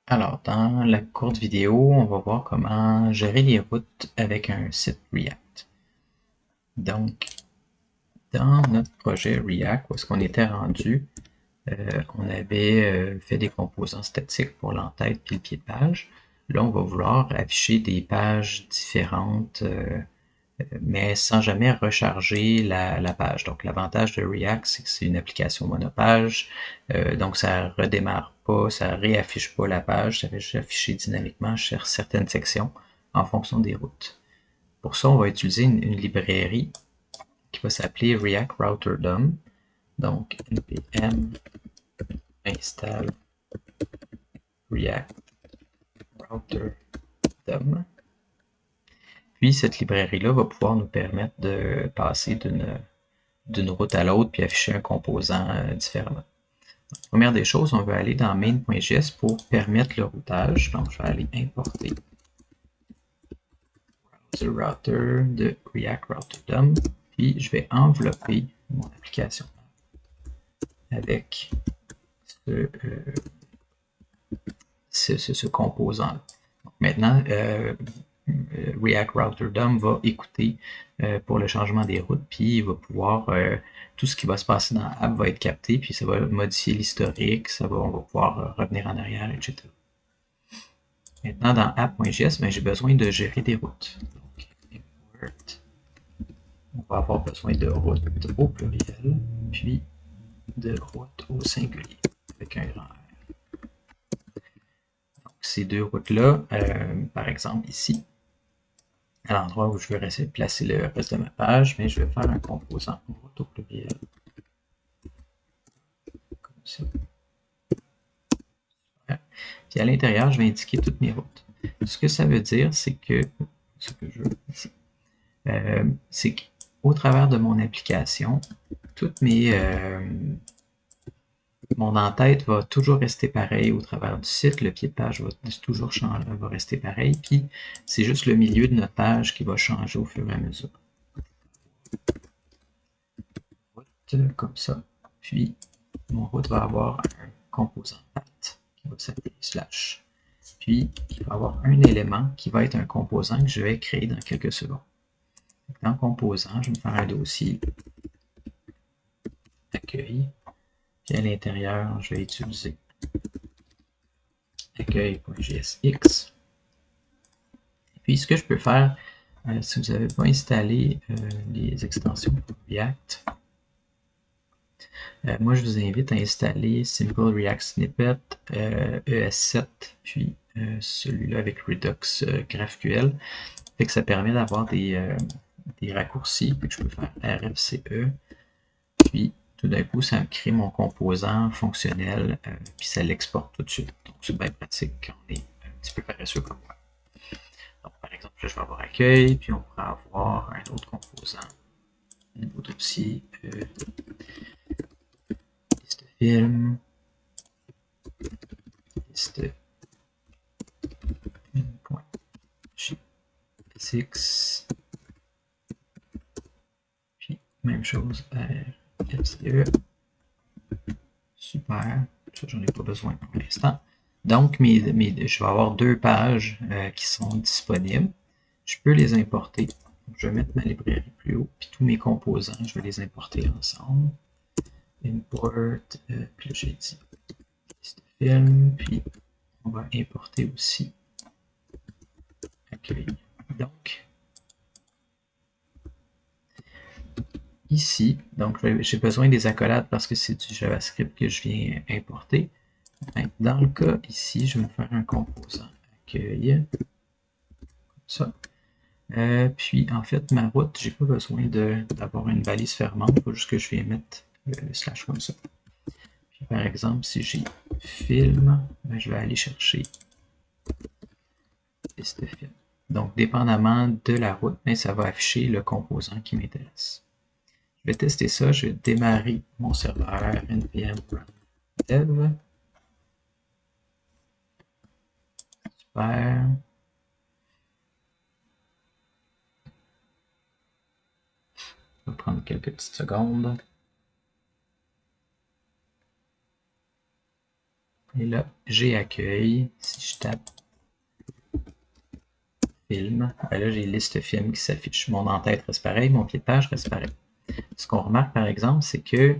Alors, dans la courte vidéo, on va voir comment gérer les routes avec un site React. Donc, dans notre projet React, où est-ce qu'on était rendu, on avait fait des composants statiques pour l'entête et le pied de page. Là, on va vouloir afficher des pages différentes, mais sans jamais recharger la page. Donc, l'avantage de React, c'est que c'est une application monopage, donc ça redémarre pas, ça réaffiche pas la page, ça va juste afficher dynamiquement sur certaines sections en fonction des routes. Pour ça, on va utiliser une librairie qui va s'appeler React Router DOM. Donc, npm install React Router DOM. Puis, cette librairie-là va pouvoir nous permettre de passer d'une route à l'autre puis afficher un composant différemment. Première des choses, on va aller dans main.js pour permettre le routage. Donc, je vais aller importer le router de React Router DOM. Puis, je vais envelopper mon application avec ce composant-là. Maintenant, React Router DOM va écouter pour le changement des routes, puis il va pouvoir, tout ce qui va se passer dans l'app va être capté, puis ça va modifier l'historique, on va pouvoir revenir en arrière, etc. Maintenant, dans app.js, ben, j'ai besoin de gérer des routes. Donc, import, on va avoir besoin de route au pluriel, puis de route au singulier, avec un grand R. Donc, ces deux routes-là, par exemple ici, à l'endroit où je veux placer le reste de ma page, mais je vais faire un composant route au pluriel, comme ça. Puis à l'intérieur, je vais indiquer toutes mes routes. Ce que ça veut dire, c'est que, ce que je veux ici, c'est qu'au travers de mon application, toutes mon en-tête va toujours rester pareil au travers du site, le pied de page va toujours changer, va rester pareil, puis c'est juste le milieu de notre page qui va changer au fur et à mesure. Route comme ça, puis mon route va avoir un composant path qui va s'appeler slash. Puis, il va y avoir un élément qui va être un composant que je vais créer dans quelques secondes. Dans composant, je vais me faire un dossier accueil. Puis à l'intérieur, je vais utiliser accueil.jsx. Puis ce que je peux faire, si vous n'avez pas installé les extensions pour React, moi je vous invite à installer Simple React Snippet, ES7, puis celui-là avec Redux GraphQL. Fait que ça permet d'avoir des raccourcis, puis que je peux faire RFCE, puis tout d'un coup, ça me crée mon composant fonctionnel, puis ça l'exporte tout de suite. Donc c'est bien pratique quand on est un petit peu paresseux comme moi. Donc par exemple, là, je vais avoir accueil, puis on pourra avoir un autre composant, nouveau dossier, liste film, liste .6, puis même chose, RFCE. Super, ça j'en ai pas besoin pour l'instant. Donc, je vais avoir deux pages qui sont disponibles. Je peux les importer. Je vais mettre ma librairie plus haut, puis tous mes composants, je vais les importer ensemble. Import, puis là j'ai dit liste film, puis on va importer aussi accueil. Donc, ici, donc j'ai besoin des accolades parce que c'est du JavaScript que je viens importer. Dans le cas ici, je vais me faire un composant accueil, comme ça. Puis en fait, ma route, j'ai pas besoin d'avoir une balise fermante, il faut juste que je viens mettre le slash comme ça. Puis par exemple, si j'ai film, ben, je vais aller chercher liste film. Donc, dépendamment de la route, ben, ça va afficher le composant qui m'intéresse. Je vais tester ça, je vais démarrer mon serveur npm run dev. Super. Ça va prendre quelques petites secondes. Et là, j'ai accueil. Si je tape film, ben là, j'ai liste film qui s'affiche. Mon en-tête reste pareil, mon pied de page reste pareil. Ce qu'on remarque, par exemple, c'est que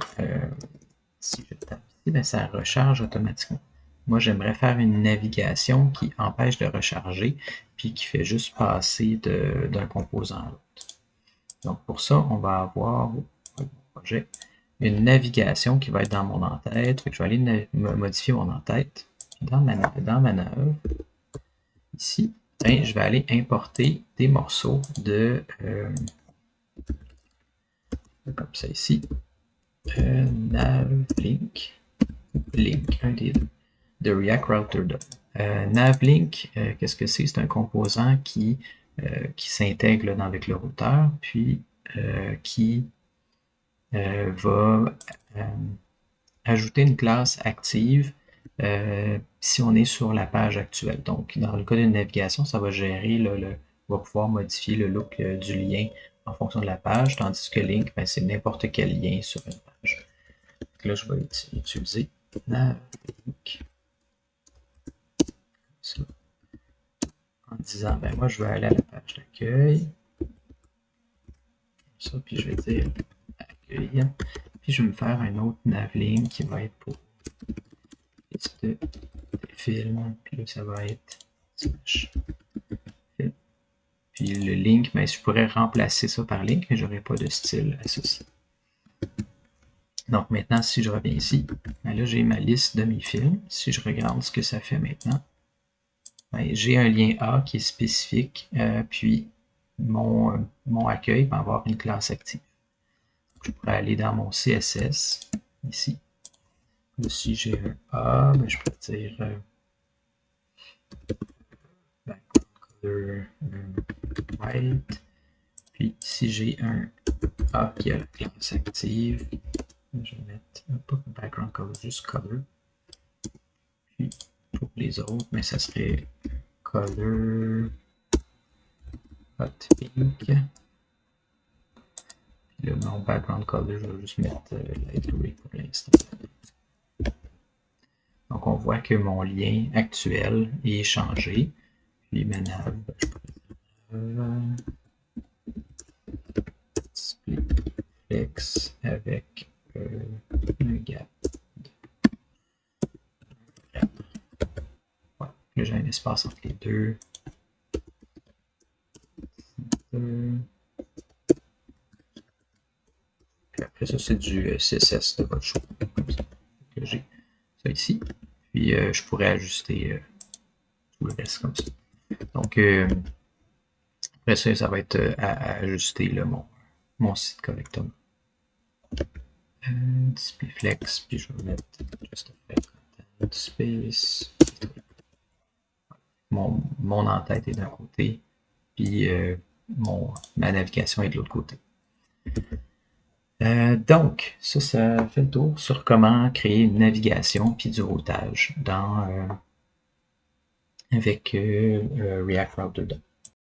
si je tape ici, ben, ça recharge automatiquement. Moi, j'aimerais faire une navigation qui empêche de recharger, puis qui fait juste passer d'un composant à l'autre. Donc, pour ça, on va avoir projet, une navigation qui va être dans mon en-tête. Je vais aller modifier mon en-tête. Dans manœuvre, ici, ben, je vais aller importer des morceaux de comme ça ici, navlink, link, un des deux, de React Router 2. Navlink, qu'est-ce que c'est? C'est un composant qui s'intègre avec le routeur, puis qui va ajouter une classe active si on est sur la page actuelle. Donc, dans le cas d'une navigation, ça va gérer, va pouvoir modifier le look du lien en fonction de la page, tandis que link, ben, c'est n'importe quel lien sur une page. Donc là, je vais utiliser navlink ça, en disant, ben moi, je vais aller à la page d'accueil. Ça, puis je vais dire accueil. Puis je vais me faire un autre navlink qui va être pour des films. Puis là, ça va être slash film. Puis le link, ben, je pourrais remplacer ça par link, mais j'aurais pas de style associé. Donc maintenant, si je reviens ici, ben là, j'ai ma liste de mes films. Si je regarde ce que ça fait maintenant, ben, j'ai un lien A qui est spécifique, puis mon accueil va avoir une classe active. Je pourrais aller dans mon CSS, ici. Là, si j'ai un A, ben, je peux dire background color white. Puis si j'ai un A qui a la classe active, je vais mettre pas background color, juste color. Puis pour les autres, mais ça serait color hot pink. Puis là, mon background color, je vais juste mettre light gray pour l'instant. Donc on voit que mon lien actuel est changé. Puis maintenant, je peux split flex avec un gap. Ouais, là j'ai un espace entre les deux. Puis après ça, c'est du CSS de votre choix. Comme ça. J'ai ça ici. Puis je pourrais ajuster tout le reste comme ça. Donc après ça, ça va être à ajuster là, mon site correctement. Display flex, puis je vais mettre just effect content space. Mon en-tête est d'un côté, puis ma navigation est de l'autre côté. Donc, ça fait le tour sur comment créer une navigation puis du routage avec React Router 2.